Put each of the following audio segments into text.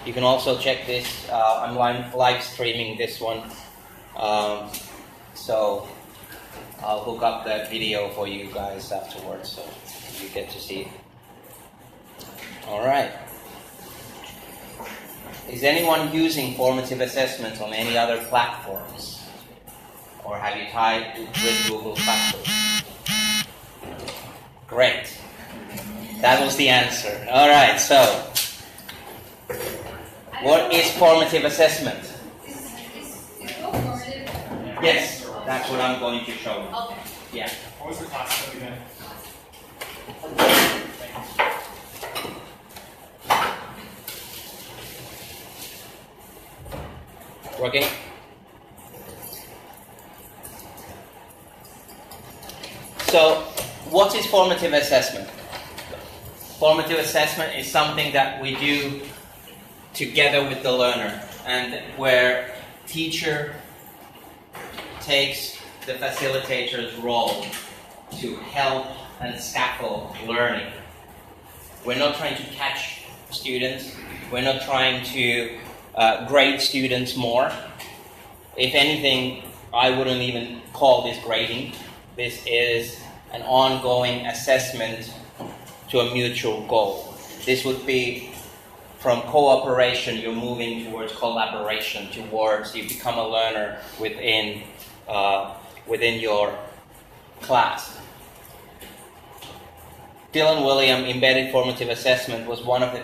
You can also check this. I'm live streaming this one. So I'll hook up that video for you guys afterwards so you get to see it. All right. Is anyone using formative assessment on any other platforms? Or have you tried with Google Classroom? Great. That was the answer. All right, so what is formative assessment? Is formative? Yes, that's what I'm going to show you. Okay. Yeah. What was the class study then? Working? So, what is formative assessment? Formative assessment is something that we do together with the learner, and where teacher takes the facilitator's role to help and scaffold learning. We're not trying to catch students. We're not trying to grade students more. If anything, I wouldn't even call this grading. This is an ongoing assessment to a mutual goal. This would be from cooperation, you're moving towards collaboration, towards you become a learner within your class. Dylan William, Embedded Formative Assessment, was one of the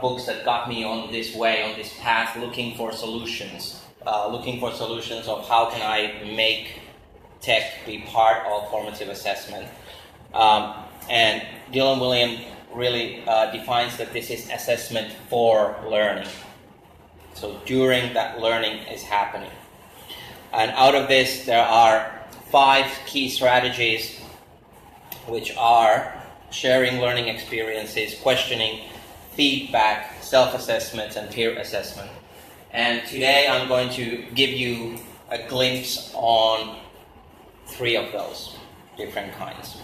books that got me on this way, on this path, looking for solutions of how can I make tech be part of formative assessment. And Dylan William really defines that this is assessment for learning. So during that learning is happening. And out of this, there are 5 key strategies, which are sharing learning experiences, questioning, feedback, self-assessment, and peer assessment. And today I'm going to give you a glimpse on 3 of those different kinds.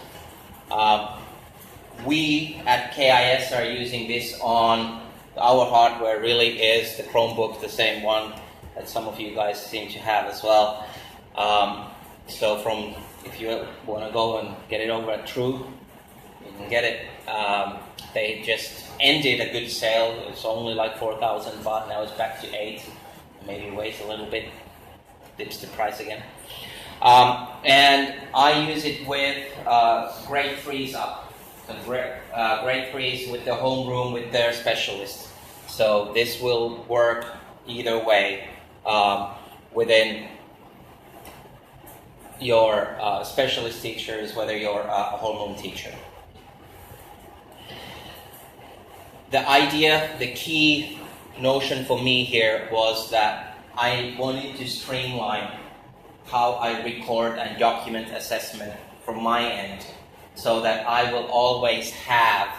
We at KIS are using this on our hardware. Really is the Chromebook, the same one that some of you guys seem to have as well. So if you want to go and get it over at True, you can get it. They just ended a good sale. It's only like 4,000 baht. Now it's back to 8. Maybe wait a little bit, dips the price again. And I use it with grade 3s up. So grade 3s with the homeroom with their specialist. So this will work either way within your specialist teachers, whether you're a homeroom teacher. The idea, the key notion for me here was that I wanted to streamline how I record and document assessment from my end, so that I will always have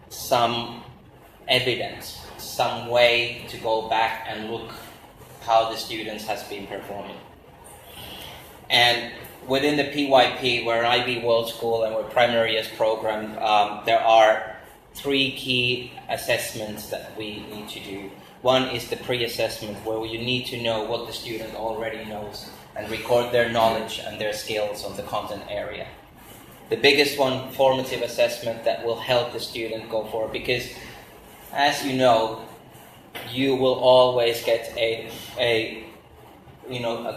some evidence, some way to go back and look how the students has been performing. And within the PYP, we're an IB World School and we're primary years program, there are 3 key assessments that we need to do. One is the pre-assessment, where you need to know what the student already knows and record their knowledge and their skills on the content area. The biggest one, formative assessment, that will help the student go forward, because as you know, you will always get a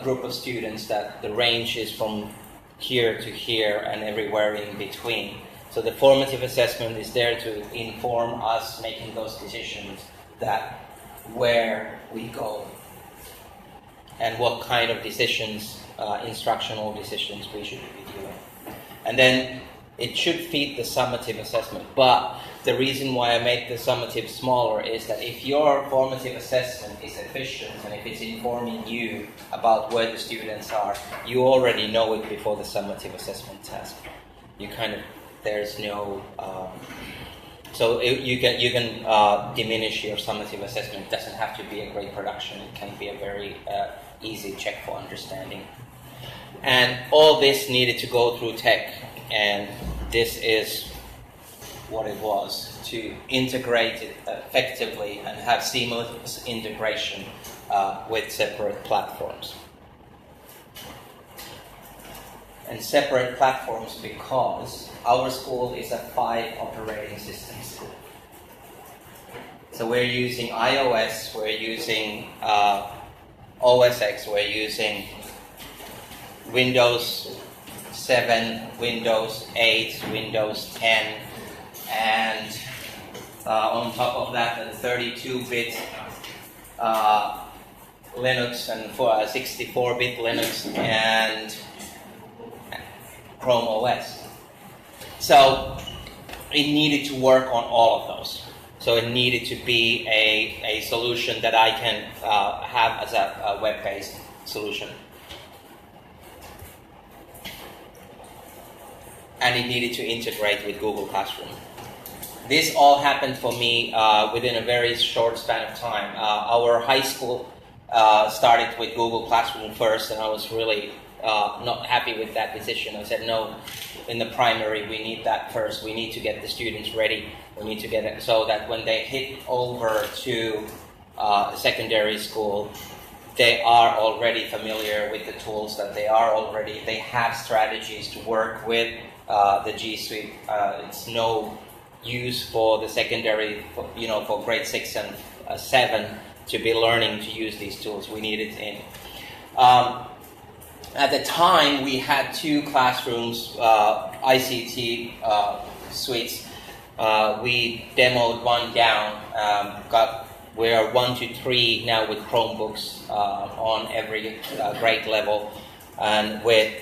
group of students that the range is from here to here and everywhere in between. So the formative assessment is there to inform us making those decisions, that where we go and what kind of decisions, instructional decisions we should be doing. And then it should feed the summative assessment. But the reason why I made the summative smaller is that if your formative assessment is efficient and if it's informing you about where the students are, you already know it before the summative assessment task. There's no, you can diminish your summative assessment. It doesn't have to be a great production. It can be a very easy check for understanding. And all this needed to go through tech, and this is what it was to integrate it effectively and have seamless integration with separate platforms. And separate platforms because our school is a 5 operating system school. So we're using iOS, we're using OS X, we're using Windows 7, Windows 8, Windows 10, and on top of that, a 32-bit Linux and 64-bit Linux and Chrome OS. So it needed to work on all of those. So it needed to be a solution that I can have as a web-based solution. And it needed to integrate with Google Classroom. This all happened for me within a very short span of time. Our high school started with Google Classroom first, and I was really not happy with that decision. I said, no, in the primary, we need that first. We need to get the students ready. We need to get it so that when they hit over to secondary school, they are already familiar with the tools, that they have strategies to work with the G Suite. It's no use for the secondary, for grade 6 and 7 to be learning to use these tools. We need it in. At the time, we had 2 classrooms, ICT suites. We demoed one down. We are 1 to 3 now with Chromebooks on every grade level, and with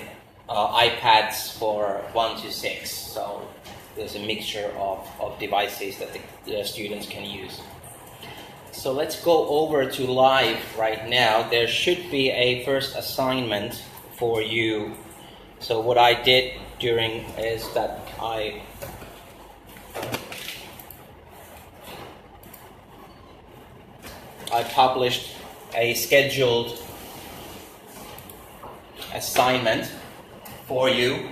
iPads for 1 to 6. So there's a mixture of devices that the students can use. So let's go over to live right now. There should be a first assignment for you. So what I did is that I published a scheduled assignment for you,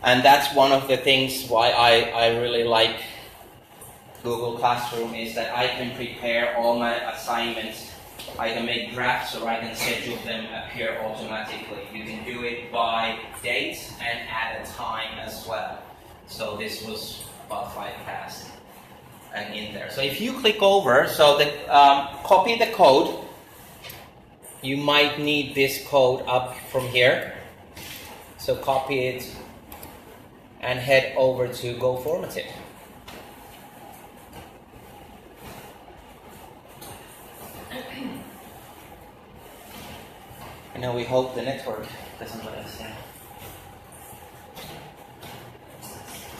and that's one of the things why I really like Google Classroom, is that I can prepare all my assignments. I can make drafts, or I can schedule them appear automatically. You can do it by date and at a time as well. So this was about 5 past and in there. So if you click over, copy the code. You might need this code up from here. So copy it and head over to Go Formative. And now we hope the network doesn't let us down.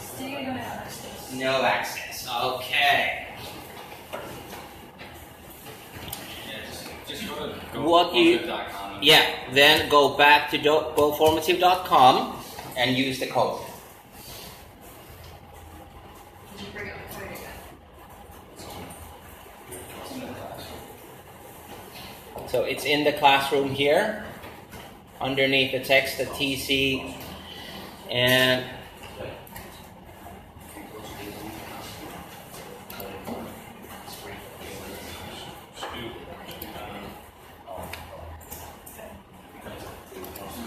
Still don't have access. No access. Okay. Just go to goformative.com. Then go back to goformative.com and use the code. Did you bring up the code again? So it's in the classroom here, underneath the text, the TC, and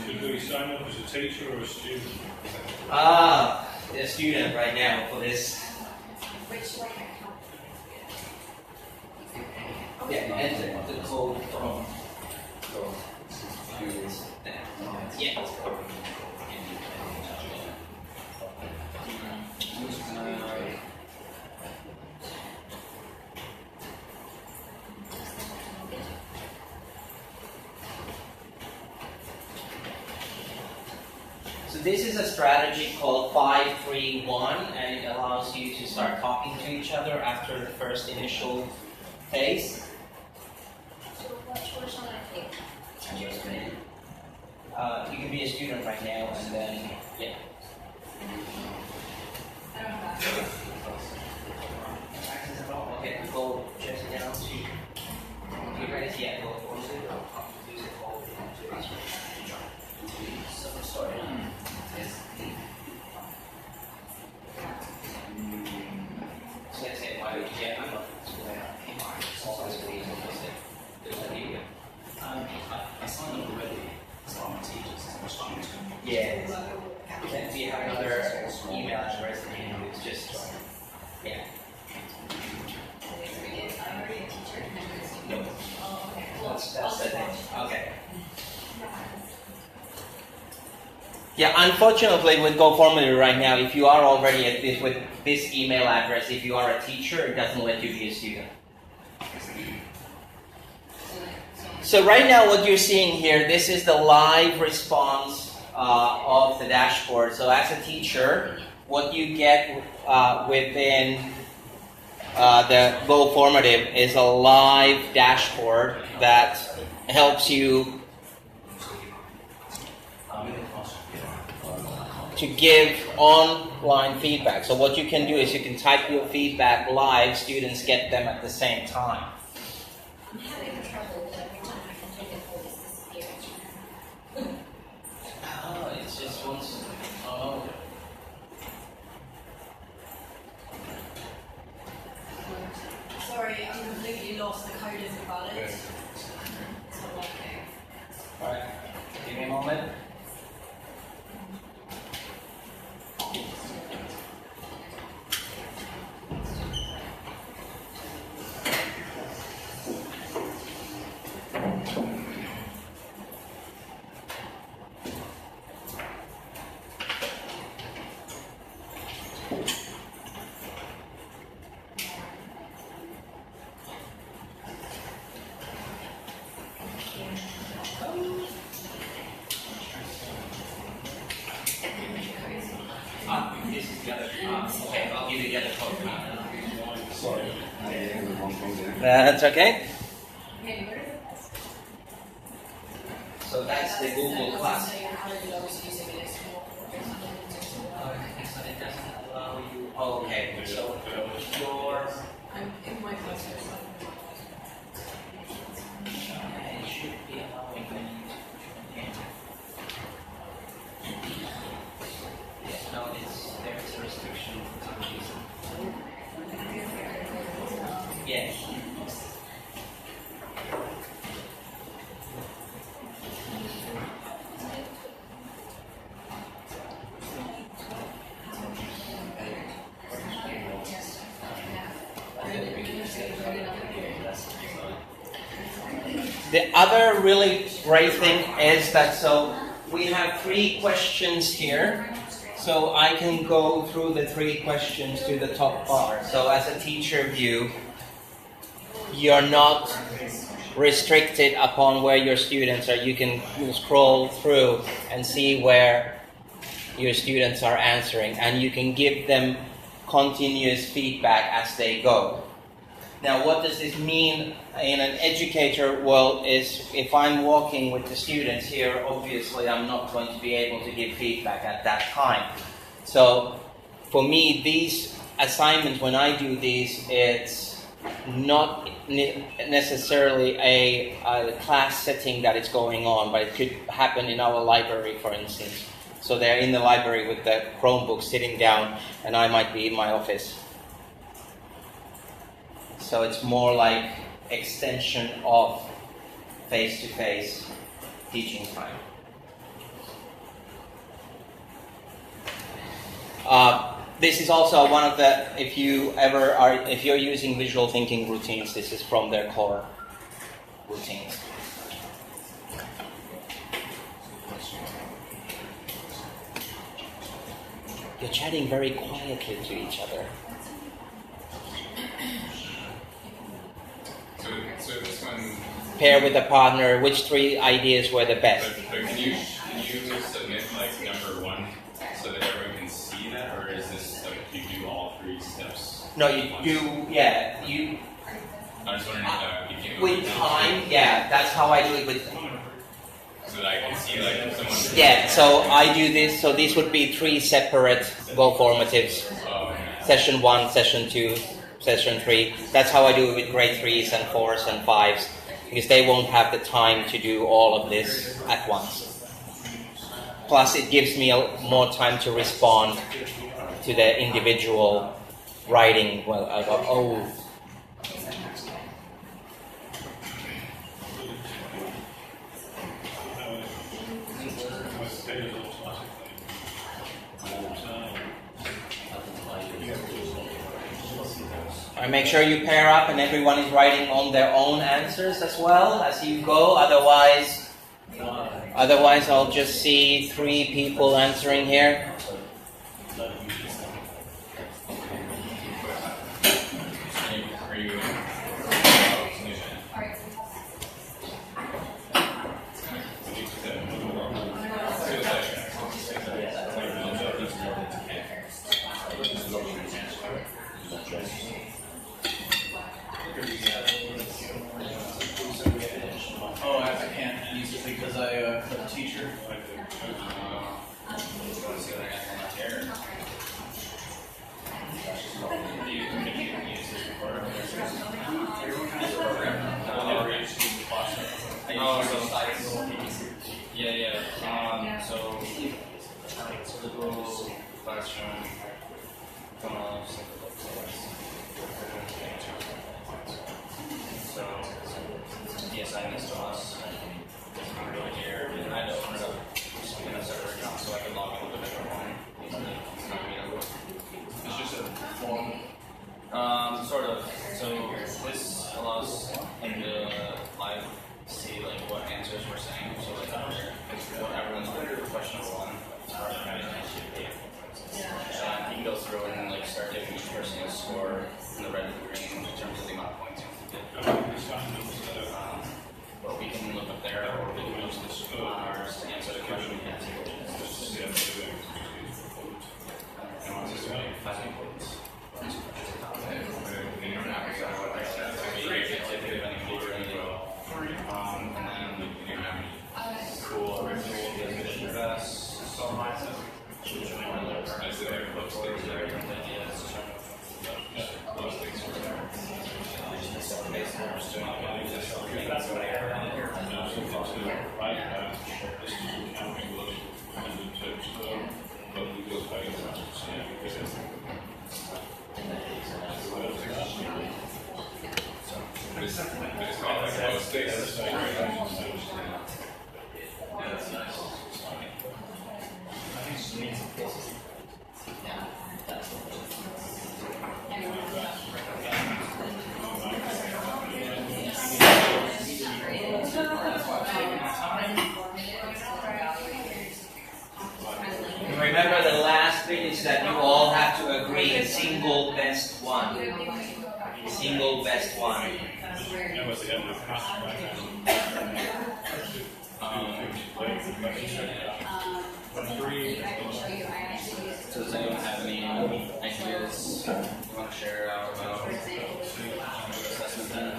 Should we sign up as a teacher or a student? a student right now for this. Which way account? Enter the code from. Yeah. So this is a strategy called 5-3-1, and it allows you to start talking to each other after the first initial phase. So which shall I take? You can be a student right now, and then, yeah. I don't have access. Access at all? Okay, go just down to, you ready? Yeah, go use it all. So, sorry. Yes. Then we have another email address and it's just, yeah. No. That's the thing. Okay. Yeah, unfortunately with Go Formative right now, if you are already at this with this email address, if you are a teacher, it doesn't let you be a student. So right now what you're seeing here, this is the live response of the dashboard. So as a teacher, what you get within the Go Formative is a live dashboard that helps you to give online feedback. So what you can do is you can type your feedback live, students get them at the same time. I'm having trouble every time I can take it for this disappears. Oh, it's just once. Oh. Sorry, I'm completely lost. The code isn't valid. It's not working. Alright, give me a moment. This is the other. Okay, I'll give you the other code. Sorry, I have the wrong code there. That's okay. So that's the Google Class. So I was using it. It doesn't allow you. Oh, okay. So your. I'm in my class. It should be allowing when you use it. Yes, no, there's a restriction for some reason. Yes. The other really great thing is that so we have 3 questions here. So I can go through the 3 questions to the top bar. So as a teacher view, you're not restricted upon where your students are. You can scroll through and see where your students are answering, and you can give them continuous feedback as they go. Now, what does this mean in an educator world is if I'm walking with the students here, obviously I'm not going to be able to give feedback at that time. So for me, these assignments, when I do these, it's not necessarily a class setting that is going on, but it could happen in our library, for instance. So they're in the library with the Chromebook sitting down, and I might be in my office. So it's more like extension of face-to-face teaching time. This is also one of the, if you're using visual thinking routines, this is from their core routines. You're chatting very quietly to each other. So this one. Pair with a partner. Which 3 ideas were the best? But can you submit like number 1 so that everyone can see that, or is this like you do all 3 steps? No, you do. Yeah, you. I'm just wondering if you can. With time, yeah, that's how I do it with. So that I can see like if someone. Yeah, so I do this. So these would be 3 separate Go Formatives. Session 1, Session 2, Session 3. That's how I do it with grade 3s and 4s and 5s, because they won't have the time to do all of this at once. Plus, it gives me more time to respond to the individual writing. Well, I go, oh. And make sure you pair up and everyone is writing on their own answers as well as you go. Otherwise I'll just see 3 people answering here. Oh, I can't use it because I'm a teacher. So the Google Classroom, so the assignments to us, I'm really here, and I had to open it up in a separate account so I could log in with a different one. It's just a form. Sort of. So this allows him to live see like what answers we're saying. So like what everyone's question number 1. And he can go through and like start giving each person a score in the red and the green in terms of the amount of points he did. But we can look up there, or we can use this ours to answer the question we have. Remember the last bit is that you all have to agree single best one. Single best one. So does anyone have any ideas you want to share out about assessment then?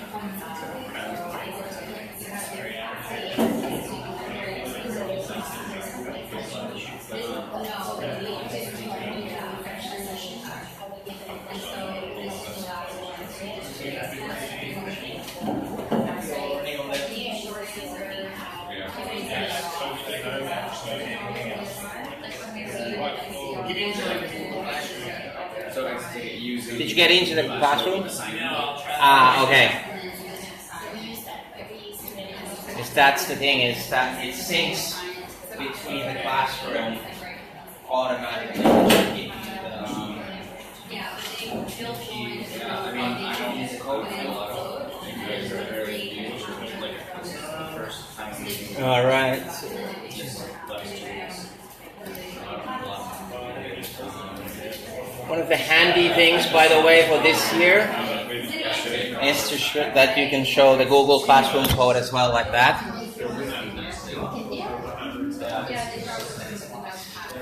Did you get into the classroom? Ah, okay. Because that's the thing, is that it syncs between the classroom automatically. I mean, I don't use code for a lot of things. First time. All right. One of the handy things, by the way, for this year is to that you can show the Google Classroom code as well, like that.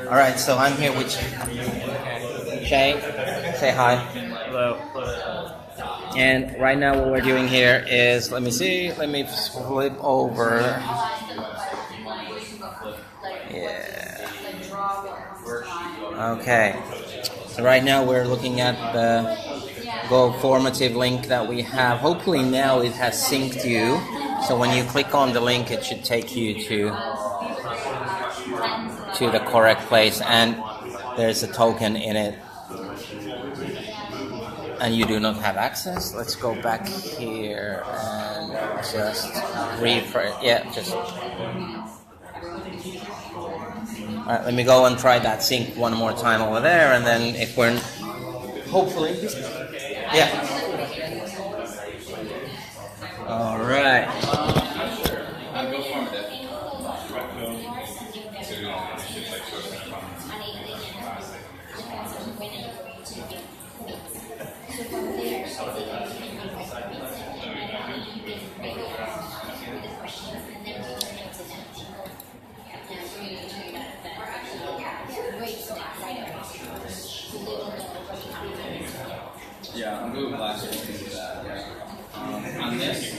All right, so I'm here with Shay. Say hi. Hello. And right now what we're doing here is, let me flip over. Yeah. Okay. So right now we're looking at the Go Formative link that we have. Hopefully now it has synced you. So when you click on the link, it should take you to the correct place, and there's a token in it. And you do not have access. Let's go back here and just refresh. Yeah, just. All right, let me go and try that sync one more time over there, and then if we're hopefully, yeah.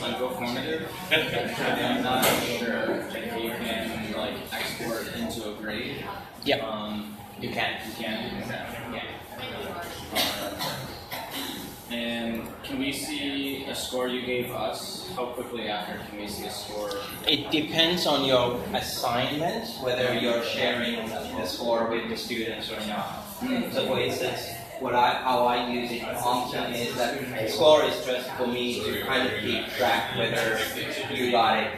on Go Formative, I'm not sure if you can like export into a grade. Yep. You can. You can. Okay. Yeah. And can we see a score you gave us? How quickly after can we see a score? It depends on your assignment, whether you're sharing the score with the students or not. So for instance, how I use it often is that the score is just for me to kind of keep track whether you got it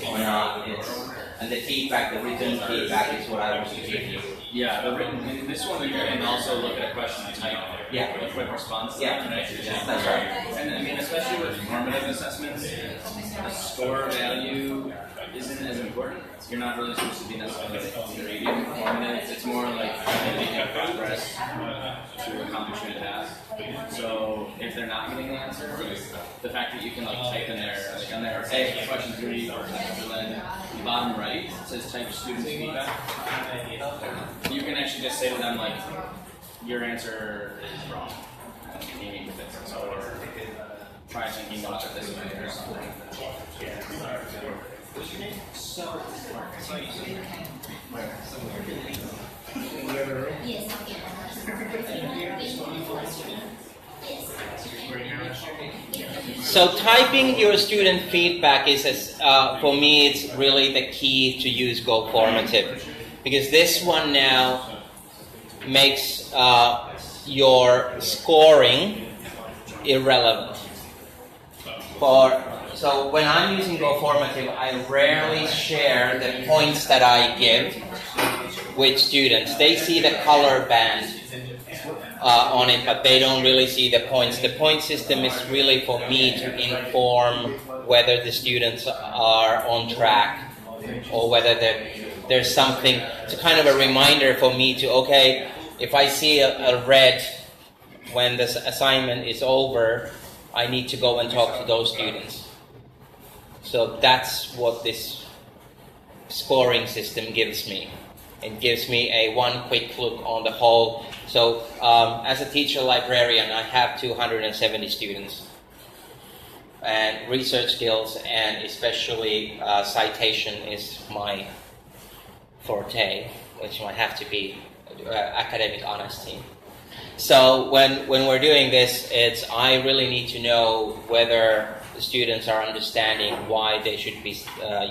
or not. And the feedback, the written feedback is what I want to give you. Yeah, the written, in this one you can also look at a question and type Yeah. a quick response. Yeah, that's right. And I mean, especially with formative assessments, the score value isn't as important. You're not really supposed to be necessarily grading formative. It's more like making progress to accomplish your task. So if they're not getting the answer, the fact that you can like type in there, like on there, say question 3 or then the bottom right it says type student feedback. You can actually just say to them like, your answer is wrong. You need to fix it. Or try thinking about it this way or something. Yes, So typing your student feedback is, for me, it's really the key to use Go Formative, because this one now makes your scoring irrelevant. So when I'm using Go Formative, I rarely share the points that I give with students. They see the color band on it, but they don't really see the points. The point system is really for me to inform whether the students are on track or whether there's something. It's a kind of a reminder for me to, okay, if I see a red when this assignment is over, I need to go and talk to those students. So that's what this scoring system gives me. It gives me a one quick look on the whole. So as a teacher librarian, I have 270 students. And research skills and especially citation is my forte, which might have to be academic honesty. So when we're doing this, I really need to know whether the students are understanding why they should be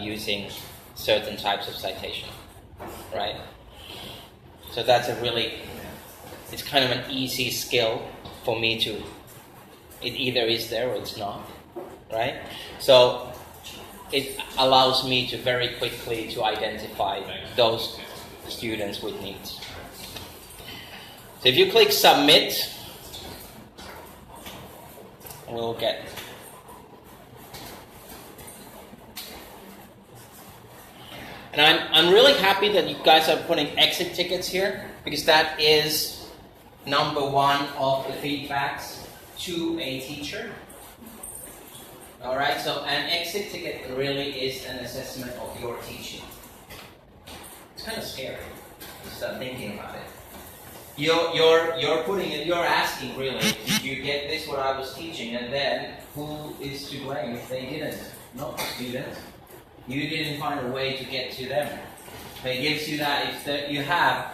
using certain types of citation, right? So that's it's kind of an easy skill for me to, it either is there or it's not, right? So it allows me to very quickly to identify those students with needs. So if you click submit, we'll get. And I'm really happy that you guys are putting exit tickets here, because that is number one of the feedbacks to a teacher. Alright, so an exit ticket really is an assessment of your teaching. It's kind of scary to start thinking about it. You're asking really, did you get this what I was teaching, and then who is to blame if they didn't? Not the student. You didn't find a way to get to them. It gives you that if you have,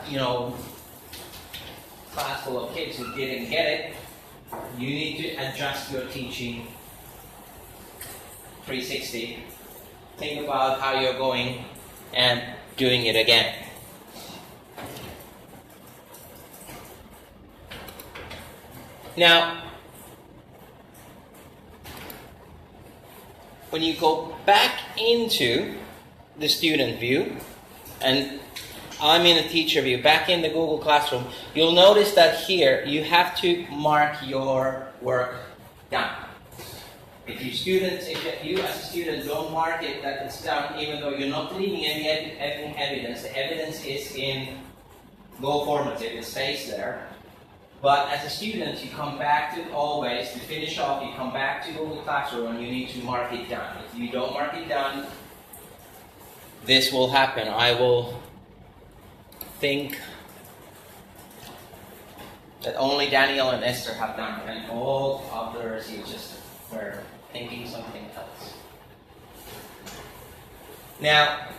class full of kids who didn't get it, you need to adjust your teaching 360. Think about how you're going and doing it again. Now, when you go back into the student view, and I'm in the teacher view, back in the Google Classroom, you'll notice that here you have to mark your work done. If you as a student don't mark it that it's done, even though you're not leaving any evidence, the evidence is in Go Formative, it stays there. But as a student, you come back to always, to finish off, you come back to Google Classroom and you need to mark it done. If you don't mark it done, this will happen. I will think that only Daniel and Esther have done, and all others you just were thinking something else. Now,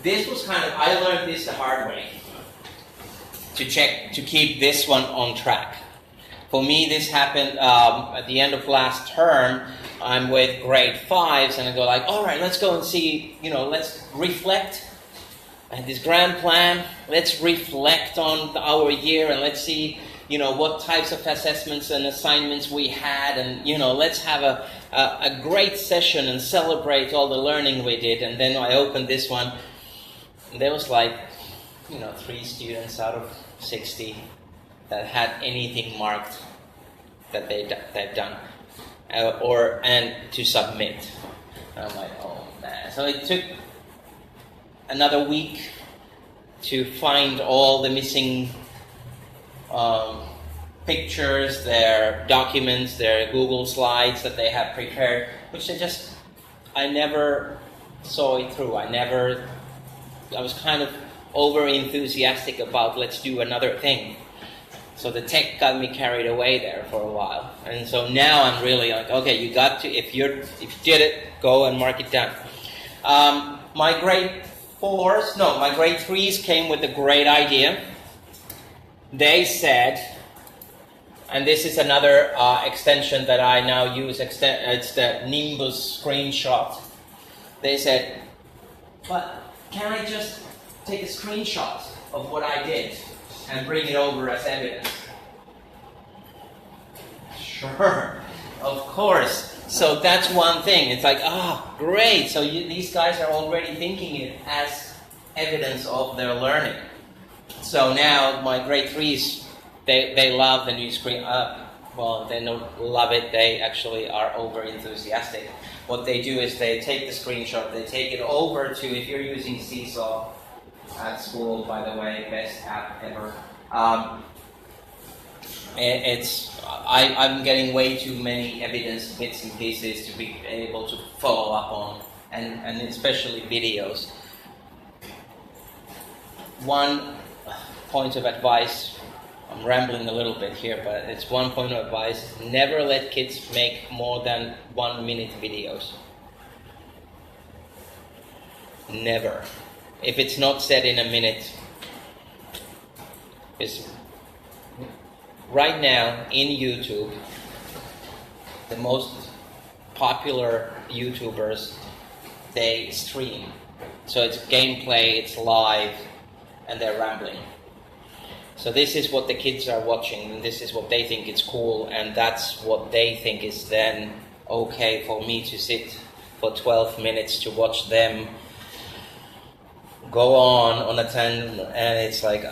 this was kind of, I learned this the hard way, to keep this one on track. For me, this happened at the end of last term. I'm with grade 5s, and I go like, all right, let's go and see, let's reflect. I had this grand plan. Let's reflect on our year, and let's see, what types of assessments and assignments we had, and, let's have a great session and celebrate all the learning we did. And then I opened this one, and there was like, 3 students out of 60 that had anything marked that they've done, and to submit. And I'm like, oh man. So it took another week to find all the missing pictures, their documents, their Google slides that they had prepared, which I never saw it through. I was kind of over enthusiastic about let's do another thing. So the tech got me carried away there for a while. And so now I'm really like, okay, you got to, if you did it, go and mark it down. My grade 3s came with a great idea. They said, and this is another extension that I now use, it's the Nimbus screenshot. They said, but can I just take a screenshot of what I did and bring it over as evidence? Sure, of course. So that's one thing. It's like, great. So these guys are already thinking it as evidence of their learning. So now my grade 3s, they love the new screen. Well, they don't love it. They actually are over enthusiastic. What they do is they take the screenshot, they take it over to, if you're using Seesaw at school, by the way, best app ever. I'm getting way too many evidence bits and pieces to be able to follow up on, and especially videos. One point of advice, I'm rambling a little bit here, but it's one point of advice: never let kids make more than 1-minute videos. Never. If it's not said in a minute. Because right now in YouTube, the most popular YouTubers, they stream. So it's gameplay, it's live, and they're rambling. So this is what the kids are watching, and this is what they think is cool, and that's what they think is then okay for me to sit for 12 minutes to watch them go on a 10, and it's like,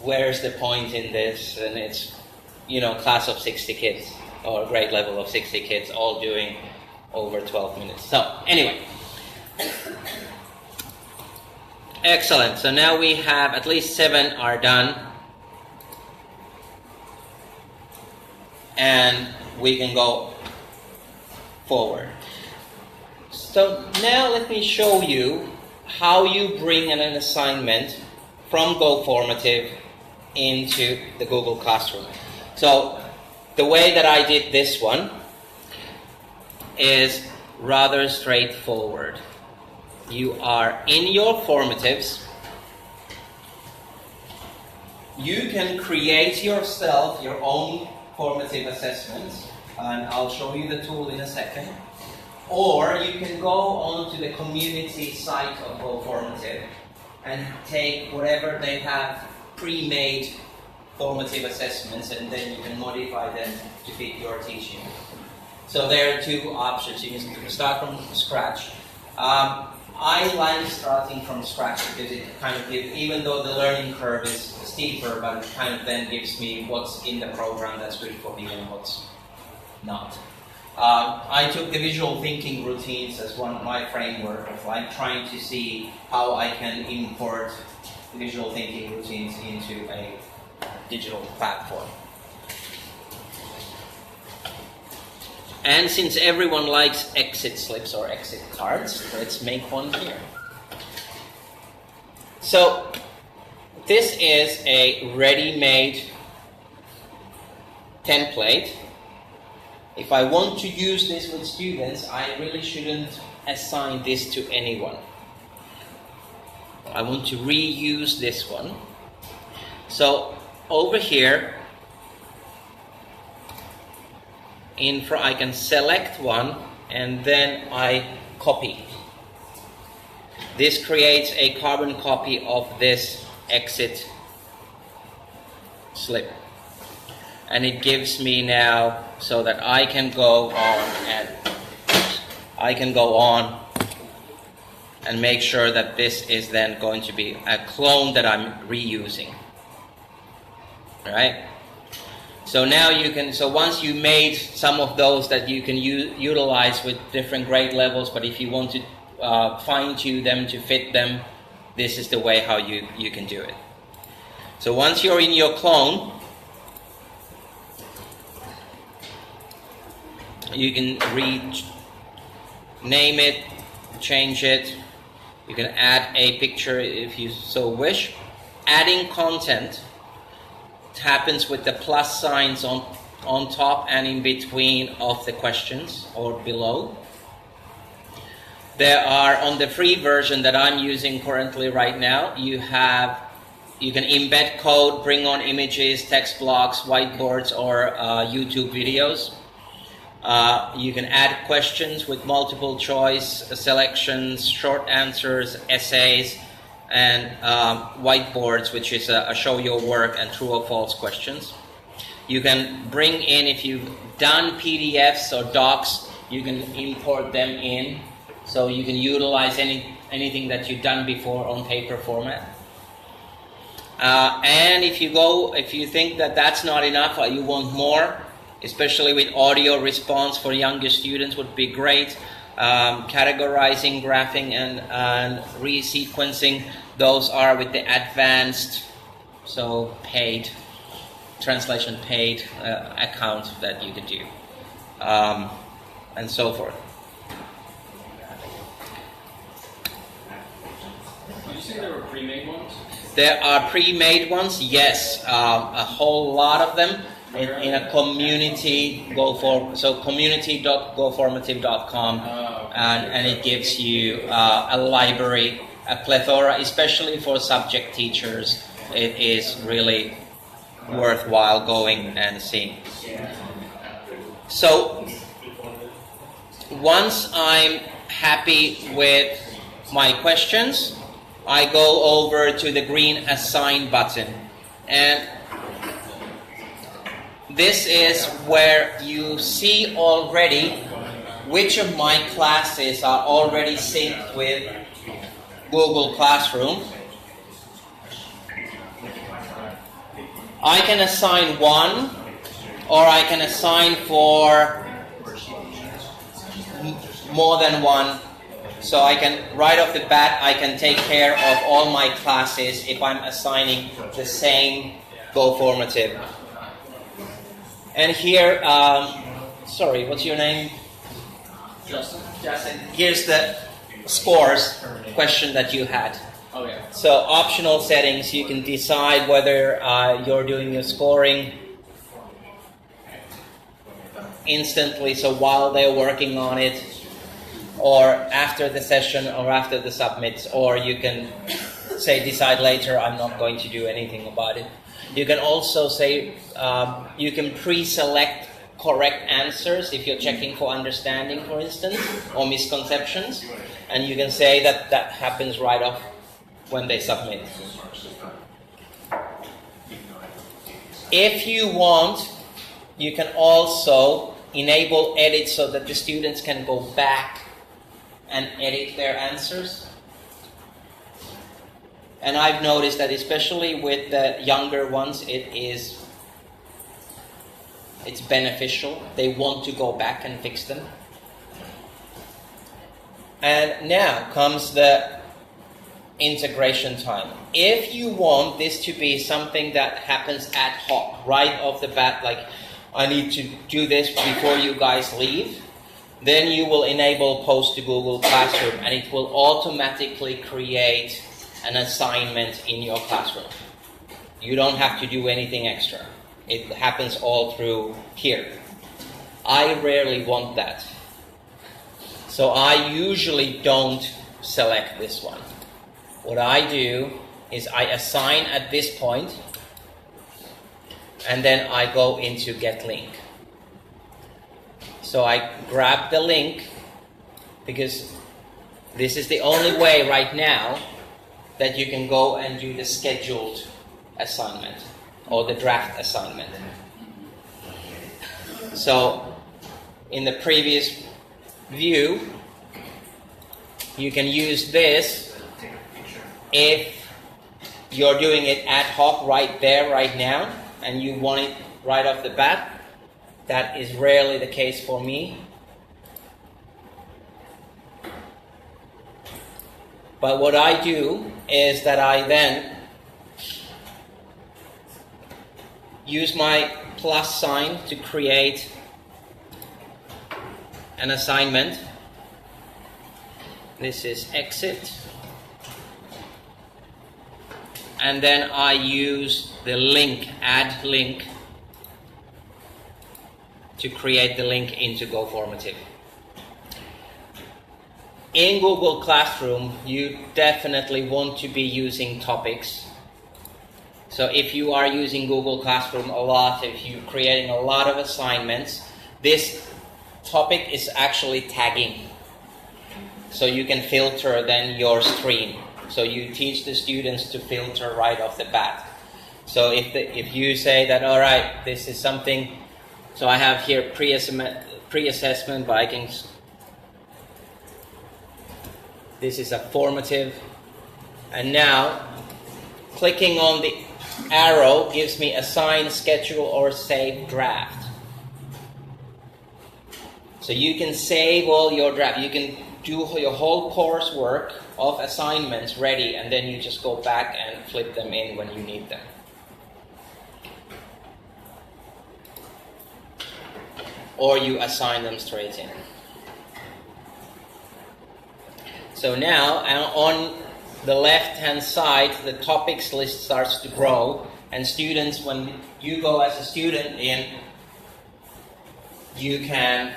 where's the point in this? And it's, class of 60 kids, or grade level of 60 kids, all doing over 12 minutes. So, anyway. Excellent. So now we have at least 7 are done. And we can go forward. So now let me show you how you bring an assignment from Go Formative into the Google Classroom. So the way that I did this one is rather straightforward. You are in your formatives. You can create yourself your own formative assessments, and I'll show you the tool in a second. Or you can go onto the community site of Go Formative and take whatever they have pre-made formative assessments, and then you can modify them to fit your teaching. So there are 2 options. You can start from scratch. I like starting from scratch because it kind of gives, even though the learning curve is steeper, but it kind of then gives me what's in the program that's good for me and what's not. I took the visual thinking routines as one of my framework of like trying to see how I can import visual thinking routines into a digital platform. And since everyone likes exit slips or exit cards, let's make one here. So this is a ready-made template. If I want to use this with students, I really shouldn't assign this to anyone. I want to reuse this one. So over here, I can select one and then I copy. This creates a carbon copy of this exit slip. And it gives me now so that I can go on and make sure that this is then going to be a clone that I'm reusing. All right? So now you can, so once you made some of those that you can utilize with different grade levels, but if you want to fine-tune them to fit them, this is the way how you can do it. So once you're in your clone, you can name it, change it. You can add a picture if you so wish. Adding content happens with the plus signs on top and in between of the questions or below. There are, on the free version that I'm using currently right now, you can embed code, bring on images, text blocks, whiteboards, or YouTube videos. You can add questions with multiple choice selections, short answers, essays, and whiteboards, which is a show your work and true or false questions. You can bring in, if you've done PDFs or docs, you can import them in. So you can utilize anything that you've done before on paper format. And if you think that that's not enough or you want more, especially with audio response for younger students would be great. Categorizing, graphing, and resequencing, those are with the advanced, so paid, translation paid account that you could do, and so forth. Did you say there were pre-made ones? There are pre-made ones, yes, a whole lot of them. In a community, community.goformative.com, and it gives you a library, a plethora, especially for subject teachers. It is really worthwhile going and seeing. So once I'm happy with my questions, I go over to the green assign button, and this is where you see already which of my classes are already synced with Google Classroom. I can assign one, or I can assign for more than one. So I can, right off the bat, I can take care of all my classes if I'm assigning the same Go Formative. And here, sorry, what's your name? Justin. Here's the scores question that you had. Oh yeah. So optional settings, you can decide whether you're doing your scoring instantly, so while they're working on it, or after the session, or after the submits, or you can say decide later, I'm not going to do anything about it. You can also say, you can pre-select correct answers if you're checking for understanding, for instance, or misconceptions, and you can say that that happens right off when they submit. If you want, you can also enable edit so that the students can go back and edit their answers. And I've noticed that especially with the younger ones, it's beneficial. They want to go back and fix them. And now comes the integration time. If you want this to be something that happens ad hoc, right off the bat, like I need to do this before you guys leave, then you will enable Post to Google Classroom, and it will automatically create an assignment in your classroom. You don't have to do anything extra. It happens all through here. I rarely want that. So I usually don't select this one. What I do is I assign at this point, and then I go into get link. So I grab the link, because this is the only way right now that you can go and do the scheduled assignment or the draft assignment. So in the previous view, you can use this if you're doing it ad hoc right there, right now, and you want it right off the bat. That is rarely the case for me. But what I do is that I then use my plus sign to create an assignment. This is exit. And then I use the link, add link, to create the link into Go Formative. In Google Classroom, you definitely want to be using topics. So if you are using Google Classroom a lot, if you're creating a lot of assignments, this topic is actually tagging. So you can filter then your stream. So you teach the students to filter right off the bat. So if you say that, all right, this is something, so I have here pre-assessment Vikings. This is a formative. And now, clicking on the arrow gives me assign, schedule, or save draft. So you can save all your draft. You can do your whole coursework of assignments ready, and then you just go back and flip them in when you need them. Or you assign them straight in. So now, on the left-hand side, the topics list starts to grow, and students, when you go as a student in, you can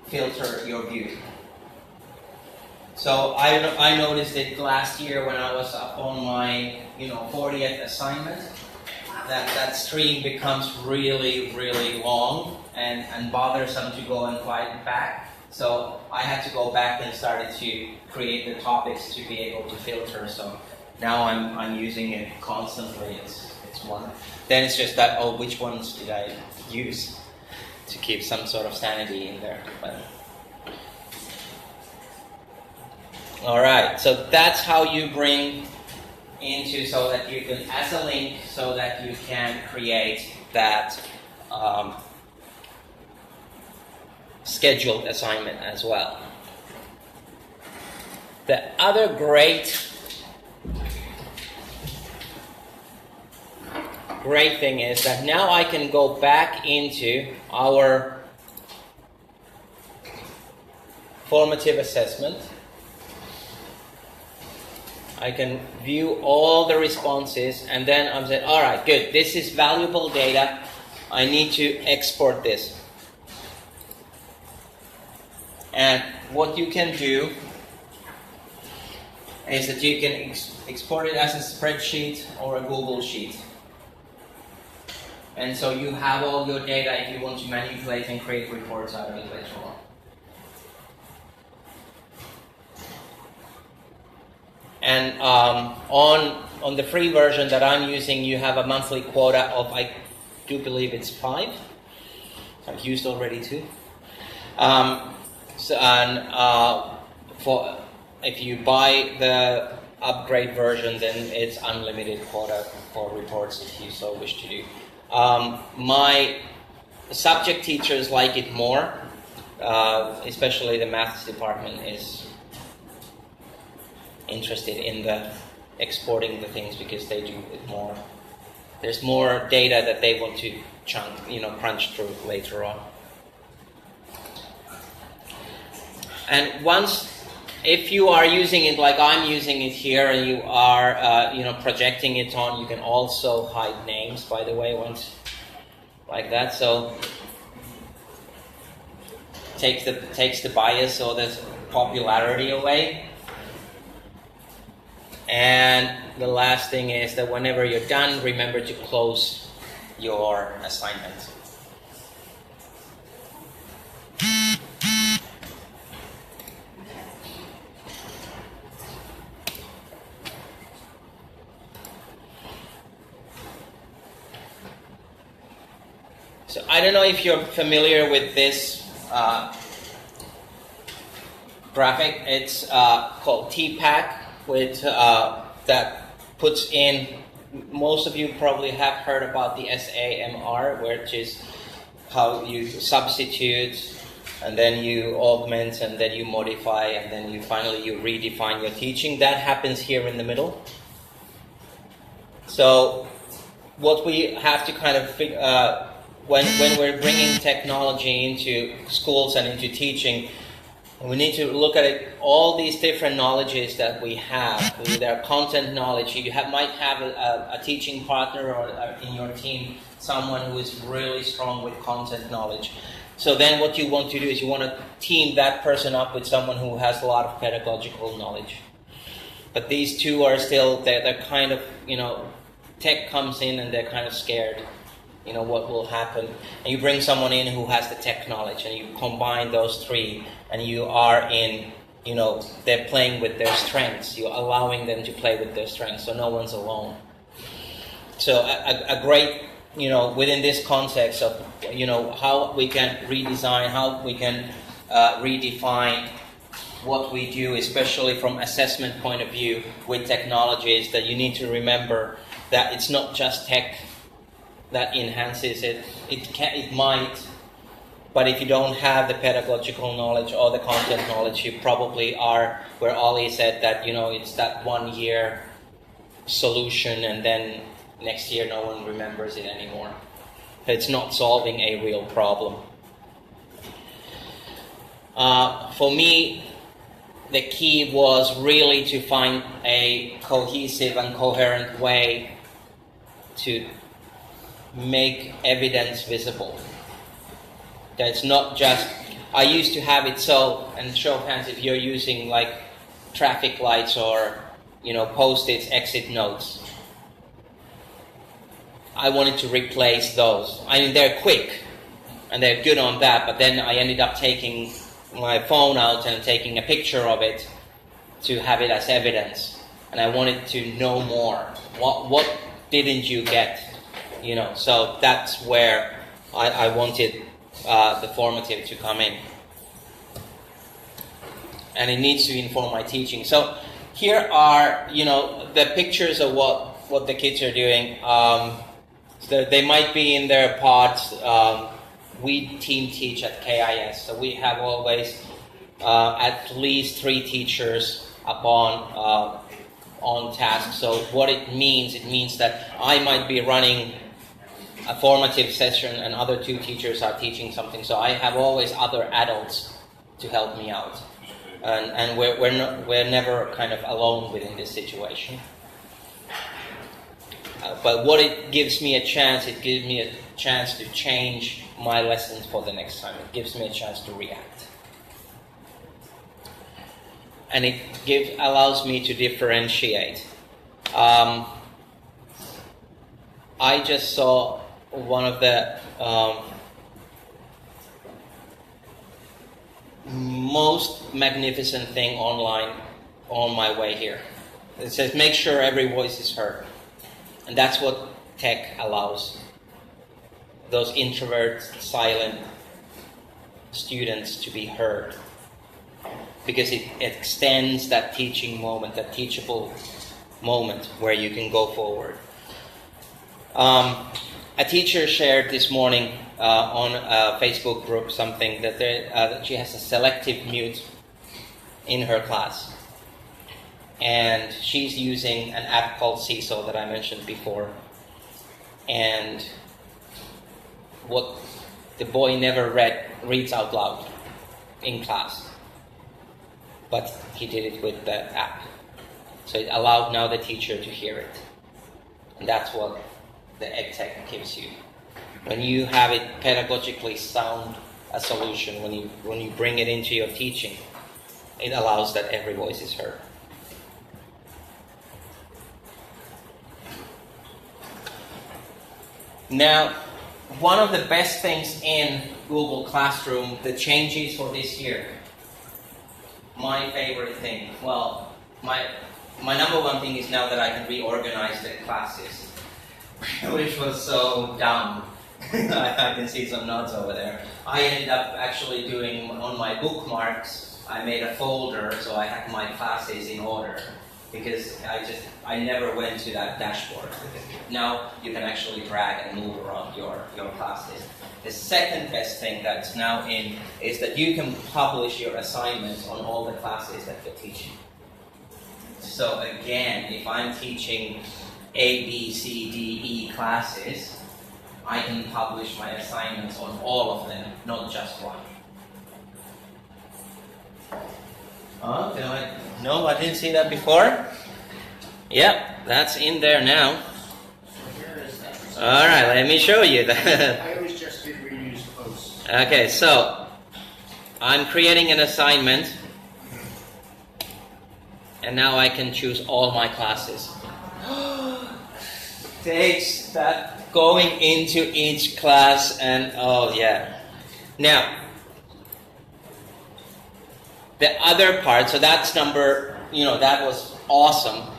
filter your view. So I noticed it last year when I was up on my 40th assignment, that stream becomes really, really long and bothersome to go and find back. So I had to go back and started to create the topics to be able to filter. So now I'm using it constantly. It's one. Then it's just that, which ones did I use to keep some sort of sanity in there. But, all right. So that's how you bring into, so that you can, as a link, so that you can create that scheduled assignment as well. The other great thing is that now I can go back into our formative assessment. I can view all the responses, and then I'm saying, all right, good, this is valuable data. I need to export this. And what you can do is that you can export it as a spreadsheet or a Google sheet. And so you have all your data if you want to manipulate and create reports out of it later on. And on the free version that I'm using, you have a monthly quota of, I do believe it's 5. I've used already 2. For if you buy the upgrade version, then it's unlimited quota for reports if you so wish to do. My subject teachers like it more, especially the maths department is interested in the exporting the things because they do it more. There's more data that they want to crunch through later on. And if you are using it like I'm using it here, and you are, projecting it on, you can also hide names, by the way, once like that. So takes the bias or the popularity away. And the last thing is that whenever you're done, remember to close your assignment. So I don't know if you're familiar with this graphic. It's called TPAC, with that puts in. Most of you probably have heard about the SAMR, which is how you substitute, and then you augment, and then you modify, and then you finally redefine your teaching. That happens here in the middle. So what we have to kind of figure when we're bringing technology into schools and into teaching, we need to look at it, all these different knowledges that we have. Their content knowledge. You might have a teaching partner or in your team someone who is really strong with content knowledge. So then what you want to do is you want to team that person up with someone who has a lot of pedagogical knowledge. But these two are still, they're kind of, tech comes in and they're kind of scared. What will happen. And you bring someone in who has the tech knowledge, and you combine those three, and you are in, they're playing with their strengths. You're allowing them to play with their strengths, so no one's alone. So a great, within this context of, how we can redesign, how we can redefine what we do, especially from assessment point of view with technologies, that you need to remember that it's not just tech that enhances it. It might, but if you don't have the pedagogical knowledge or the content knowledge, you probably are where Ali said that, it's that 1 year solution, and then next year no one remembers it anymore. It's not solving a real problem. For me, the key was really to find a cohesive and coherent way to make evidence visible. That's not just, I used to have it so, and show of hands if you're using like traffic lights or post-its, exit notes. I wanted to replace those. I mean, they're quick and they're good on that, but then I ended up taking my phone out and taking a picture of it to have it as evidence. And I wanted to know more. What didn't you get? So that's where I wanted the formative to come in. And it needs to inform my teaching. So here are, the pictures of what the kids are doing. So they might be in their pods. We team teach at KIS. So we have always at least 3 teachers on task. So what it means that I might be running a formative session and other 2 teachers are teaching something. So I have always other adults to help me out. And we're never kind of alone within this situation. But what it gives me a chance to change my lessons for the next time. It gives me a chance to react. And it allows me to differentiate. I just saw one of the most magnificent thing online on my way here. It says, make sure every voice is heard. And that's what tech allows. Those introvert, silent students to be heard. Because it extends that teaching moment, that teachable moment where you can go forward. A teacher shared this morning on a Facebook group something that she has a selective mute in her class. And she's using an app called CISO that I mentioned before. And what the boy never reads out loud in class. But he did it with the app. So it allowed now the teacher to hear it. And that's what the EdTech gives you. When you have it pedagogically sound a solution when you bring it into your teaching. It allows that every voice is heard. Now, one of the best things in Google Classroom, the changes for this year, my favorite thing, well, my number one thing is now that I can reorganize the classes, which was so dumb. I can see some notes over there. I ended up actually doing, on my bookmarks, I made a folder so I had my classes in order, because I never went to that dashboard. Now you can actually drag and move around your classes. The second best thing that's now in is that you can publish your assignments on all the classes that you're teaching. So again, if I'm teaching A, B, C, D, E classes, I can publish my assignments on all of them, not just one. Oh, no, I didn't see that before. Yep, that's in there now. Where is that? All right, let me show you that. I always just did reuse posts. Okay, so I'm creating an assignment, and now I can choose all my classes. Takes that going into each class, and oh yeah. Now, the other part, so that's number, that was awesome.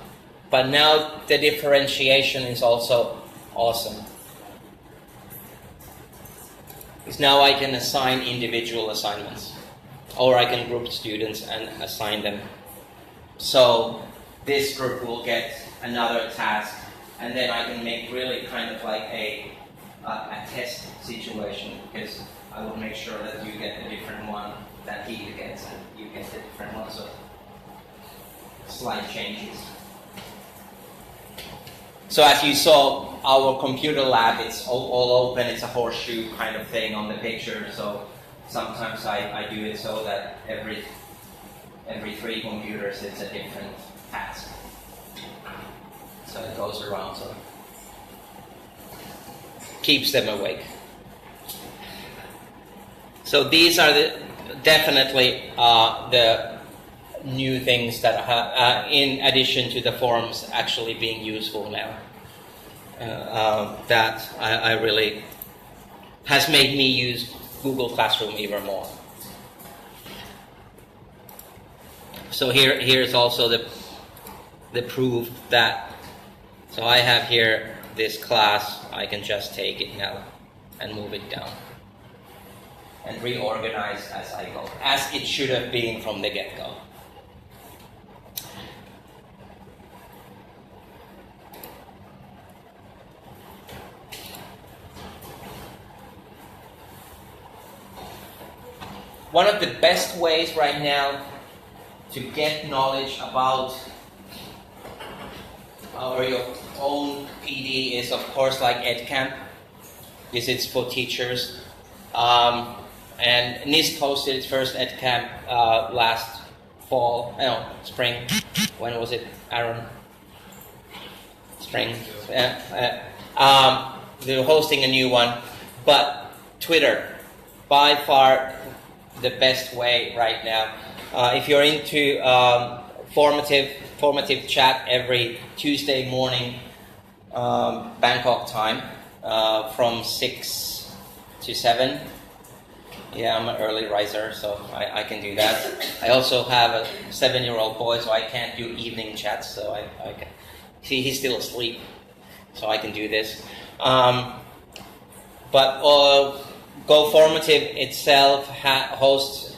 But now the differentiation is also awesome. Because now I can assign individual assignments. Or I can group students and assign them. So this group will get another task. And then I can make really kind of like a test situation. Because I will make sure that you get a different one that he gets, and you get a different one. So slight changes. So as you saw, our computer lab, it's all open. It's a horseshoe kind of thing on the picture. So sometimes I do it so that every 3 computers it's a different task. So it goes around, so keeps them awake. So these are definitely the new things that are, in addition to the forms actually being useful now. That I really has made me use Google Classroom even more. So here's also the proof that, so I have here this class, I can just take it now and move it down and reorganize as I go, as it should have been from the get-go. One of the best ways right now to get knowledge about your own PD is, of course, like EdCamp. This is for teachers. And NIST hosted its first EdCamp last spring. When was it, Aaron? Spring. They're hosting a new one. But Twitter, by far the best way right now. If you're into formative chat every Tuesday morning, Bangkok time, from 6 to 7. Yeah, I'm an early riser, so I can do that. I also have a 7-year-old boy, so I can't do evening chats, so I can. See, he's still asleep, so I can do this. But Go Formative itself hosts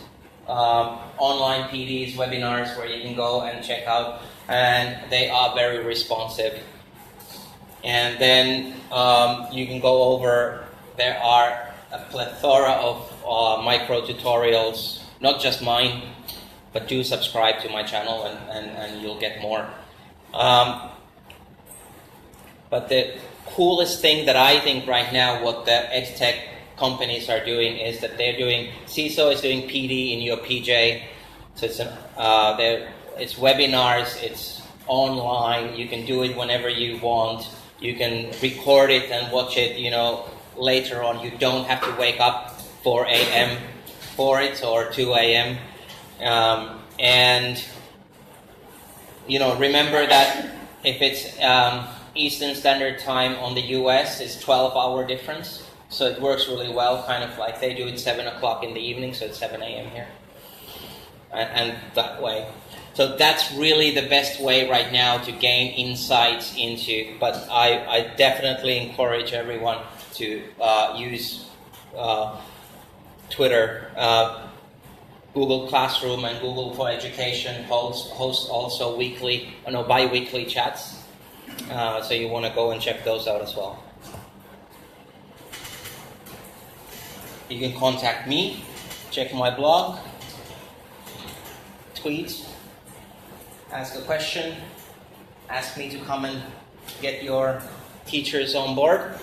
online PDs, webinars where you can go and check out, and they are very responsive. And then you can go over, there are a plethora of micro tutorials, not just mine, but do subscribe to my channel and you'll get more. But the coolest thing that I think right now, what the EdTech companies are doing, is that they're doing, CISO is doing PD in your PJ, so it's webinars, it's online, you can do it whenever you want, you can record it and watch it, later on. You don't have to wake up 4 a.m. for it, or 2 a.m. And remember that if it's Eastern Standard Time on the US, it's 12-hour difference. So it works really well, kind of like they do it 7 o'clock in the evening, so it's 7 a.m. here. And that way. So that's really the best way right now to gain insights into, but I definitely encourage everyone to use Twitter. Google Classroom and Google for Education host also bi-weekly chats. So you want to go and check those out as well. You can contact me, check my blog, tweet, ask a question, ask me to come and get your teachers on board.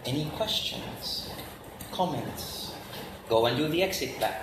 Any questions, comments? Go and do the exit plan.